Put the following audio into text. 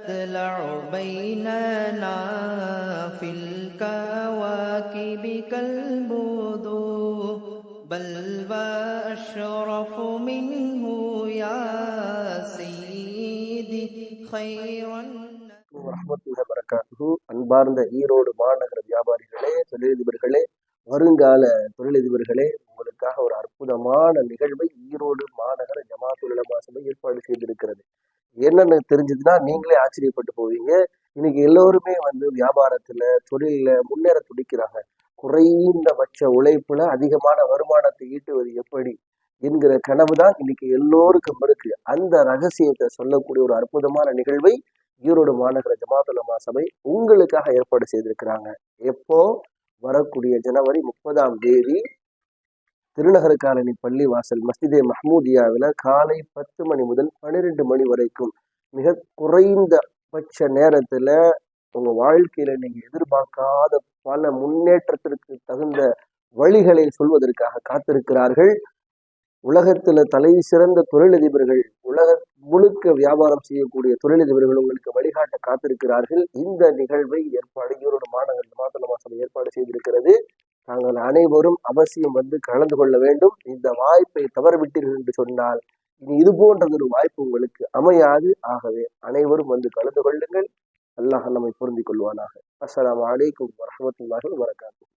تطلع بيننا في الكواكب كالبدور بل وأشرف منه يا سيدي خيرا வரஹ்மத்துல்லாஹி வபரகாத்துஹு. அன்பார்ந்த ஈரோடு மாநகர வியாபாரிகளே, தொழிலதிபர்களே, வருங்கால தொழிலதிபர்களே, உங்களுக்காக ஒரு அற்புதமான நிகழ்வை ஈரோடு மாநகர ஜமாத்துல் உலமா சபை ஏற்பாடு செய்திருக்கிறது. என்னன்னு தெரிஞ்சதுன்னா நீங்களே ஆச்சரியப்பட்டு போவீங்க. இன்னைக்கு எல்லோருமே வியாபாரத்துல தொழில முன்னேற துடிக்கிறாங்க. குறைந்தபட்ச உழைப்புல அதிகமான வருமானத்தை ஈட்டுவது எப்படி என்கிற கனவு தான் இன்னைக்கு எல்லோருக்கும் இருக்கு. அந்த ரகசியத்தை சொல்லக்கூடிய ஒரு அற்புதமான நிகழ்வை ஈரோடு மாநகர ஜமாத்துல் உலமா சபை உங்களுக்காக ஏற்பாடு செய்திருக்கிறாங்க. எப்போ? வரக்கூடிய ஜனவரி 30 திருநகர காலனி பள்ளி வாசல் மஸ்ஜிதே மஹ்மூதியாவில் காலை 10 மணி முதல் 12 மணி வரைக்கும் மிக குறைந்தபட்ச நேரத்துல உங்க வாழ்க்கையில நீங்க எதிர்பார்க்காத பல முன்னேற்றத்திற்கு தகுந்த வழிகளை சொல்வதற்காக காத்திருக்கிறார்கள். உலகத்துல தலை சிறந்த தொழிலதிபர்கள், உலக முழுக்க வியாபாரம் செய்யக்கூடிய தொழிலதிபர்கள் உங்களுக்கு வழிகாட்ட காத்திருக்கிறார்கள். இந்த நிகழ்வை ஈரோடு மாநகர ஜமாத்துல் உலமா சபை ஏற்பாடு செய்திருக்கிறது. தாங்கள் அனைவரும் அவசியம் கலந்து கொள்ள வேண்டும். இந்த வாய்ப்பை தவறவிட்டீர்கள் என்று சொன்னால் இனி இது போன்றது ஒரு வாய்ப்பு உங்களுக்கு அமையாது. ஆகவே அனைவரும் கலந்து கொள்ளுங்கள். அல்லாஹ் நம்மை பொருந்திக் கொள்வானாக. அஸ்ஸலாமு அலைக்கும் வரஹ்மத்துல்லாஹி வபரகாத்துஹு.